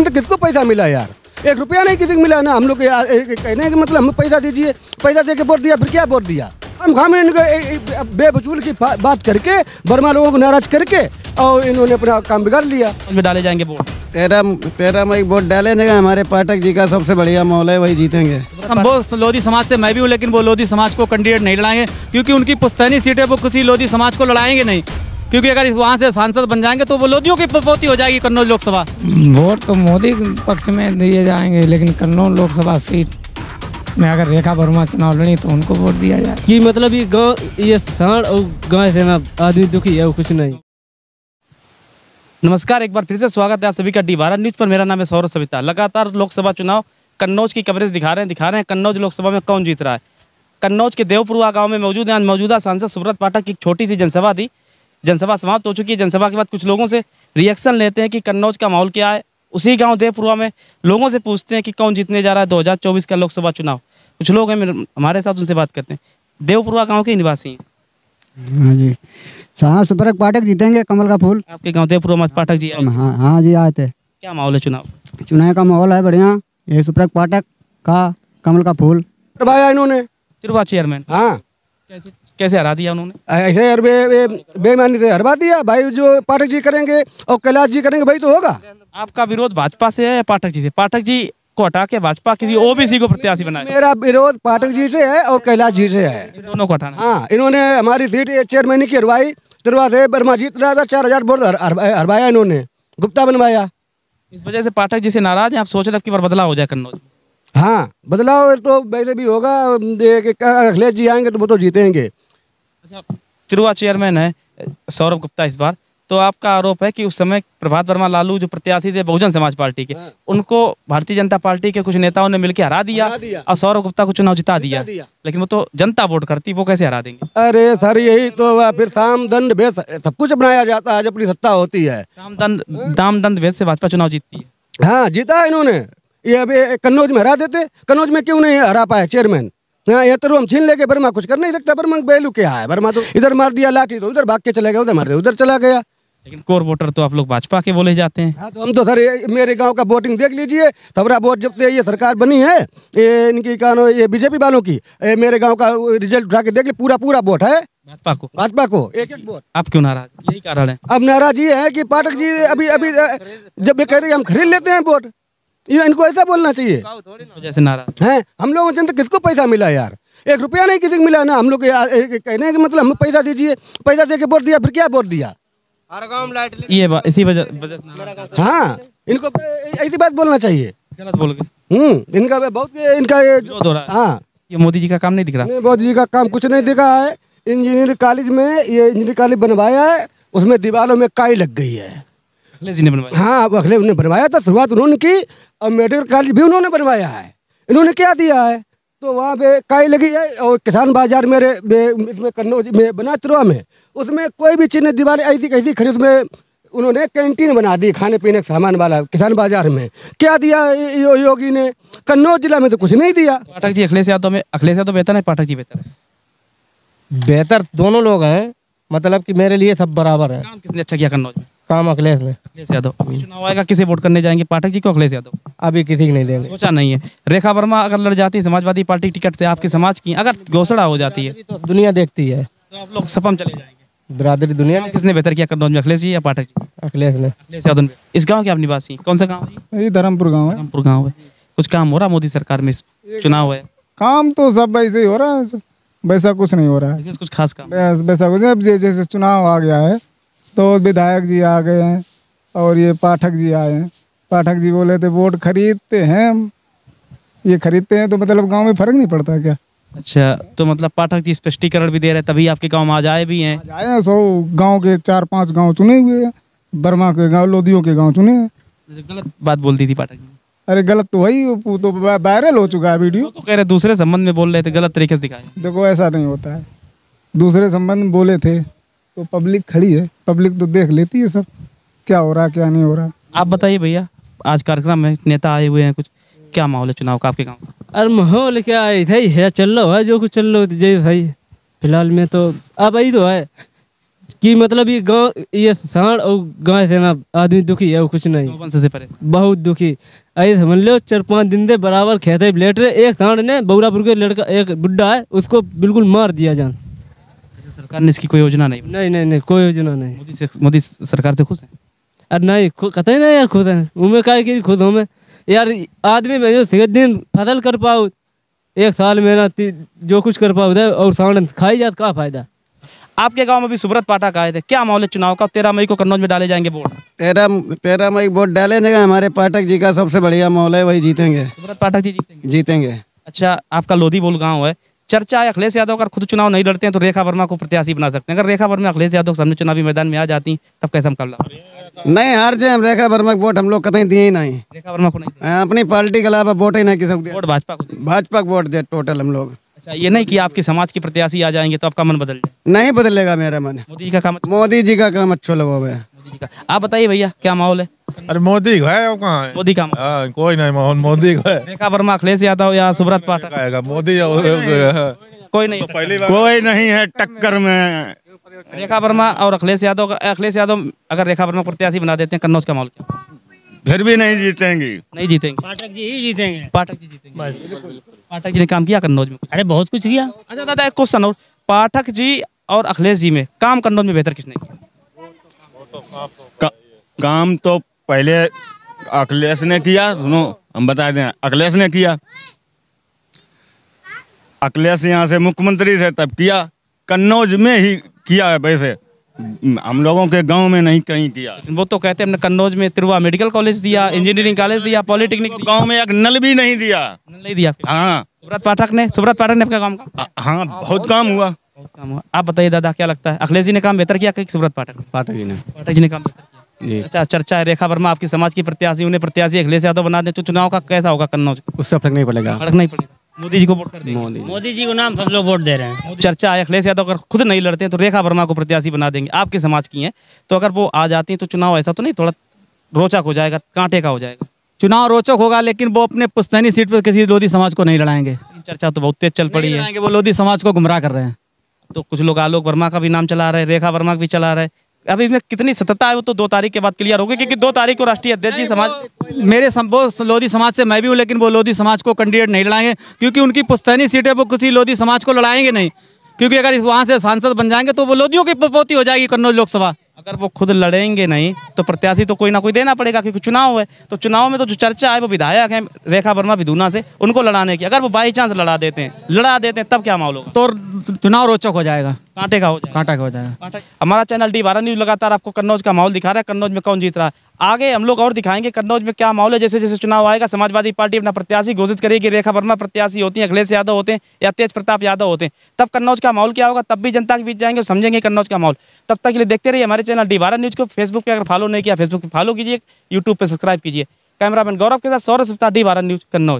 तो किसको पैसा मिला यार? 1 रुपया नहीं किसी को मिला ना। हम लोग कहने का मतलब हम पैसा दीजिए, पैसा दे के वोट दिया, फिर क्या वोट दिया? हम खामे इनको बेफजूल की बात करके वर्मा लोगों को नाराज करके और इन्होंने अपना काम बिगाड़ लिया। उसमें डाले जाएंगे वोट 13 मई वोट डाले देगा। हमारे पाठक जी का सबसे बढ़िया माहौल है, वही जीतेंगे। हम वो लोधी समाज से मैं भी हूँ, लेकिन वो लोधी समाज को कैंडिडेट नहीं लड़ाएंगे क्योंकि उनकी पुश्तैनी सीटें वो किसी लोधी समाज को लड़ाएंगे नहीं, क्योंकि अगर वहाँ से सांसद बन जाएंगे तो वो लोधियों की पोती हो जाएगी कन्नौज लोकसभा। वोट तो मोदी पक्ष में दिए जाएंगे, लेकिन कन्नौज लोकसभा सीट में अगर रेखा वर्मा चुनाव लड़ी तो उनको वोट दिया जाए। कि मतलब ये गाँव, ये शहर और गाँव से ना आदमी दुखी है, वो कुछ नहीं। नमस्कार, एक बार फिर से स्वागत है आप सभी का डी भारत न्यूज पर। मेरा नाम है सौरभ सविता। लगातार लोकसभा चुनाव कन्नौज की कवरेज दिखा रहे हैं कन्नौज लोकसभा में कौन जीत रहा है। कन्नौज के देवपुरा गांव में मौजूद है मौजूदा सांसद सुब्रत पाठक की छोटी सी जनसभा थी। जनसभा समाप्त हो चुकी है। जनसभा के बाद कुछ लोगों से रिएक्शन लेते हैं कि कन्नौज का माहौल क्या है। उसी गाँव देवपुरा में लोगों से पूछते हैं कि कौन जीतने जा रहा है 2024 का लोकसभा चुनाव। कुछ लोग हैं हमारे साथ, उनसे बात करते हैं। देवपुरा गाँव के निवासी हैं। हाँ जी, सुब्रत पाठक जीतेंगे, कमल का फूल। आपके गाँव देवपुरा में पाठक जी आए? हाँ जी आए थे। क्या माहौल है चुनाव का माहौल है बढ़िया। ये सुब्रत पाठक का कमल का फूल करवाया इन्होंने तिरुवा चेयरमैन। हाँ, कैसे हरा दिया उन्होंने? ऐसे बेईमानी से हरवा दिया भाई। जो पाठक जी करेंगे और कैलाश जी करेंगे भाई तो होगा। आपका विरोध भाजपा से है या पाठक जी से? पाठक जी को हटा के भाजपा किसी ओबीसी को प्रत्याशी बनाया। मेरा विरोध पाठक जी से है और कैलाश जी से है। दोनों को हटाना। हाँ, इन्होंने हमारी सीट चेयरमैन की हरवाई। तिरवा से वर्मा जीत रहा था, 4000 वोट हरवाया इन्होंने, गुप्ता बनवाया। इस वजह से पाठक जी से नाराज हैं आप? सोच रहे कि बार बदलाव हो जाए कन्नौज? हाँ, बदलाव तो वैसे भी होगा। अखिलेश जी आएंगे तो वो तो जीतेंगे। अच्छा, तिरुवा चेयरमैन है सौरभ गुप्ता इस बार। तो आपका आरोप है कि उस समय प्रभात वर्मा लालू जो प्रत्याशी थे बहुजन समाज पार्टी के, उनको भारतीय जनता पार्टी के कुछ नेताओं ने मिलकर हरा दिया और सौरभ गुप्ता को चुनाव जिता दिया। लेकिन वो तो जनता वोट करती, वो कैसे हरा देंगे? अरे सर, यही तो फिर साम दंड भेद सब कुछ अपनाया जाता है जब अपनी सत्ता होती है। दाम दंड भेद से भाजपा चुनाव जीतती है। हाँ, जीता है इन्होंने। ये अभी कन्नौज में हरा देते। कन्नौज में क्यों नहीं हरा पाए चेयरमैन? हाँ, ये तो हम छीन लेके वर्मा कुछ कर नहीं सकता। वर्मा बेलू क्या है? वर्मा तो इधर मार दिया लाठी तो उधर भाग के चला गया, उधर मार दिया उधर चला गया। लेकिन कोर वोटर तो आप लोग भाजपा के बोले जाते हैं। हाँ, तो हम तो सर मेरे गांव का वोटिंग देख लीजिए। तबरा वोट जब से ये सरकार बनी है, ये इनकी ये बीजेपी वालों की, मेरे गांव का रिजल्ट उठा के देख ली, पूरा वोट है भाजपा को एक वोट। आप क्यों नाराज? यही कारण है। अब नाराज ये है कि पाठक जी अभी जब ये कह रहे हम खरीद लेते हैं वोट, इनको ऐसा बोलना चाहिए। जैसे नाराज हैं हम लोगों से, किसको पैसा मिला यार? 1 रुपया नहीं किसी को मिला ना। हम लोग कहने का मतलब हम पैसा दीजिए, पैसा दे के वोट दिया, फिर क्या वोट दिया? ये इसी वजह। हाँ, इनको ऐसी बात बोलना चाहिए। गलत बोल गए। इनका बहुत इनका हाँ, ये मोदी जी का काम नहीं दिख रहा। मोदी जी का काम कुछ नहीं दिखा है। इंजीनियरिंग कॉलेज में ये इंजीनियरिंग कॉलेज बनवाया है, उसमें दीवारों में काई लग गई है। अखिलेश जी ने बनवाया? हाँ, अखिलेश ने बनवाया था, शुरुआत उन्होंने की। और मेडिकल कॉलेज भी उन्होंने बनवाया है। इन्होंने क्या दिया है? तो वहाँ पे काई लगी है। और किसान बाजार मेरे इसमें कन्नौज में बना तिरुवा में, उसमें कोई भी चीज दीवार ऐसी कैसी खड़ी, उसमें उन्होंने कैंटीन बना दी खाने पीने का सामान वाला। किसान बाजार में क्या दिया योगी ने? कन्नौज जिला में तो कुछ नहीं दिया। पाठक जी अखिलेश यादव बेहतर है, पाठक जी बेहतर है? बेहतर दोनों लोग हैं, मतलब कि मेरे लिए सब बराबर है। काम किसने अच्छा किया कन्नौज में? काम अखिलेश ने। अखिलेश यादव। चुनाव आएगा, किसे वोट करने जाएंगे? पाठक जी को, अखिलेश यादव? अभी किसी को नहीं देंगे। सोचा नहीं है। रेखा वर्मा अगर लड़ जाती है समाजवादी पार्टी टिकट से आपके समाज की, अगर घोषणा हो जाती है तो दुनिया देखती है, तो आप लोग सपम चले जाएंगे। बिरादरी दुनिया। किसने बेहतर किया कन्नौज में, अखिलेश जी या पाठक जी? अखिलेश ने। अखिलेश यादव। इस गाँव के आप निवासी? कौन सा गाँव है? ये धर्मपुर गाँव है। धर्मपुर गाँव है। कुछ काम हो रहा मोदी सरकार में? चुनाव है, काम तो सब वैसे ही हो रहा है, वैसा कुछ नहीं हो रहा है। कुछ खास काम? वैसा कुछ नहीं। जैसे चुनाव आ गया है तो विधायक जी आ गए हैं और ये पाठक जी आए हैं। पाठक जी बोले थे वोट खरीदते हैं, ये खरीदते हैं तो मतलब गांव में फर्क नहीं पड़ता क्या? अच्छा, तो मतलब पाठक जी स्पष्टीकरण भी दे रहे हैं, तभी आपके गांव में आज आए भी हैं। आए हैं 100 गांव के 4-5 गांव चुने हुए हैं। वर्मा के गांव, लोधियों के गांव चुने हैं। गलत बात बोल दी थी पाठक जी। अरे गलत तो वही, वो तो वायरल हो चुका है वीडियो। तो कह रहे दूसरे संबंध में बोल रहे थे, गलत तरीके से दिखाया। देखो ऐसा नहीं होता है, दूसरे संबंध में बोले थे तो पब्लिक खड़ी है, पब्लिक तो देख लेती है सब क्या हो रहा क्या नहीं हो रहा। आप बताइए भैया, आज कार्यक्रम में नेता आए हुए हैं, कुछ क्या माहौल है चुनाव का आपके गाँव? अरे माहौल क्या है, इधर ही है, चल रहा है जो कुछ चल रहा है। जय भाई फिलहाल में तो अब यही तो है, कि मतलब ये गांव, ये सांड और गाय से ना आदमी दुखी है, वो कुछ नहीं, वंश से परेशान। बहुत दुखी। ऐसे समझ लो 4-5 दिन दे बराबर खेते लेट रहे, एक सांड ने बौरापुर के लड़का, एक बुढ़ा है, उसको बिल्कुल मार दिया जान। अच्छा, सरकार ने इसकी कोई योजना नहीं बनाई? नहीं, कोई योजना नहीं। मोदी सरकार से खुश है? अरे नहीं, कतई नहीं यार खुद है, उमें काय की खुद हूँ मैं यार। आदमी में जो 6 दिन फसल कर पाओ, एक साल में ना जो कुछ कर पाओ और सांड खाई जात, का फायदा। आपके गांव में भी सुब्रत पाठक आए थे, क्या माहौल है चुनाव का? 13 मई को कन्नौज में डाले जाएंगे वोट। 13 मई वोट डाले जाएगा। हमारे पाठक जी का सबसे बढ़िया माहौल है, वही जीतेंगे। सुब्रत पाठक जी जीतेंगे। अच्छा, आपका लोधी बोल गाँव है, चर्चा है अखिलेश यादव अगर खुद चुनाव नहीं लड़ते हैं तो रेखा वर्मा को प्रत्याशी बना सकते हैं। अगर रेखा वर्मा अखिलेश यादव के सामने चुनावी मैदान में आ जाती तब कैसा मुकाबला? नहीं हार जाए, हम रेखा वर्मा को वोट हम लोग कतई दिए ही नहीं। रेखा वर्मा को नहीं? अपनी पार्टी के अलावा वोट ही नहीं किसी को। वोट भाजपा को? भाजपा को वोट दे टोटल हम लोग। अच्छा, ये नहीं कि आपके समाज के प्रत्याशी आ जाएंगे तो आपका मन बदल जाए? नहीं बदलेगा मेरा मन। मोदी जी का काम? मोदी जी का काम अच्छा लगा हुआ है। मोदी जी का। आप बताइए भैया, क्या माहौल है? अरे मोदी का है, वो कहाँ है? मोदी का? कोई नहीं माहौल मोदी का है। रेखा वर्मा, अखिलेश यादव या सुब्रत पाठक? आएगा मोदी। कोई नहीं, कोई नहीं है टक्कर में। रेखा वर्मा और अखिलेश यादव अगर रेखा वर्मा प्रत्याशी बना देते हैं, कन्नौज का माहौल क्या? फिर भी नहीं जीतेंगी। नहीं जीतेंगे? पाठक जी ही जीतेंगे। पाठक जी जीतेंगे बस। पाठक जी ने काम किया कन्नौज में? अरे बहुत कुछ किया। अच्छा दादा, एक क्वेश्चन और, पाठक जी और अखिलेश जी में काम कन्नौज में बेहतर किसने किया? काम तो पहले अखिलेश ने किया। सुनो हम बता दें, अखिलेश ने किया। अखिलेश यहाँ से मुख्यमंत्री से तब किया, कन्नौज में ही किया है। वैसे हम लोगों के गांव में नहीं कहीं किया। वो तो कहते हैं हमने कन्नौज में तिरुवा मेडिकल कॉलेज दिया, इंजीनियरिंग कॉलेज दिया, पॉलिटेक्निक दिया। गांव में एक नल भी नहीं दिया। नल नहीं दिया? हाँ। सुब्रत पाठक ने आपका काम का? हाँ, बहुत काम हुआ। बहुत काम हुआ। आप बताइए दादा, क्या लगता है, अखिलेश जी ने काम बेहतर किया कि सुब्रत पाठक ने? पाठक जी ने। पाठक जी ने काम बेहतर किया। अच्छा, चर्चा है रेखा वर्मा आपकी समाज की प्रत्याशी, उन्हें प्रत्याशी अखिलेश यादव बना दें तो चुनाव का कैसा होगा कन्नौज? उससे फर्क नहीं पड़ेगा। फर्क नहीं पड़ेगा। मोदी जी को वोट कर देंगे? मोदी जी को नाम सब लोग वोट दे रहे हैं। चर्चा है अखिलेश यादव अगर खुद नहीं लड़ते हैं तो रेखा वर्मा को प्रत्याशी बना देंगे, आपके समाज की हैं, तो अगर वो आ जाती हैं तो चुनाव ऐसा तो नहीं थोड़ा रोचक हो जाएगा, कांटे का हो जाएगा? चुनाव रोचक होगा, लेकिन वो अपने पुश्तैनी सीट पर किसी लोधी समाज को नहीं लड़ाएंगे। चर्चा तो बहुत तेज चल पड़ी है, वो लोधी समाज को गुमराह कर रहे हैं। तो कुछ लोग आलोक वर्मा का भी नाम चला रहे हैं, रेखा वर्मा का भी चला रहे हैं। अभी इसमें कितनी सत्यता है वो तो 2 तारीख के बाद क्लियर होगी, क्योंकि 2 तारीख को राष्ट्रीय अध्यक्ष जी समाज वो लोधी समाज से मैं भी हूँ, लेकिन वो लोधी समाज को कैंडिडेट नहीं लड़ाएंगे, क्योंकि उनकी पुश्तैनी सीट है, वो किसी लोधी समाज को लड़ाएंगे नहीं। क्योंकि अगर वहाँ से सांसद बन जाएंगे तो वो लोधियों की पोती हो जाएगी कन्नौज लोकसभा। अगर वो खुद लड़ेंगे नहीं तो प्रत्याशी तो कोई ना कोई देना पड़ेगा, क्योंकि चुनाव है। तो चुनाव में तो जो चर्चा है वो विधायक हैं रेखा वर्मा विधुना से, उनको लड़ाने की। अगर वो बाई चांस लड़ा देते हैं तब क्या माहौल होगा? तो चुनाव रोचक हो जाएगा, कांटे का हो जाएगा। कांटा का हो जाएगा। हमारा चैनल D12 न्यूज़ लगातार आपको कन्नौज का माहौल दिखा रहा है, कन्नौज में कौन जीत रहा है। आगे हम लोग और दिखाएंगे कन्नौज में क्या माहौल है। जैसे जैसे चुनाव आएगा, समाजवादी पार्टी अपना प्रत्याशी घोषित करेगी, रेखा वर्मा प्रत्याशी होती है, अखिलेश यादव होते हैं या तेज प्रताप यादव होते हैं, तब कन्नौज का माहौल क्या होगा, तब भी जनता के बीच जाएंगे और समझेंगे कन्नौज का माहौल। तब तक के लिए देखते रहिए हमारे चैनल D12 न्यूज़ को। फेसबुक पे अगर फॉलो नहीं किया, फेसबुक पे फॉलो कीजिए, यूट्यूब पे सब्सक्राइब कीजिए। कैमरामैन गौरव के साथ सौरभ सप्ताह, D12 न्यूज़ कन्नौज।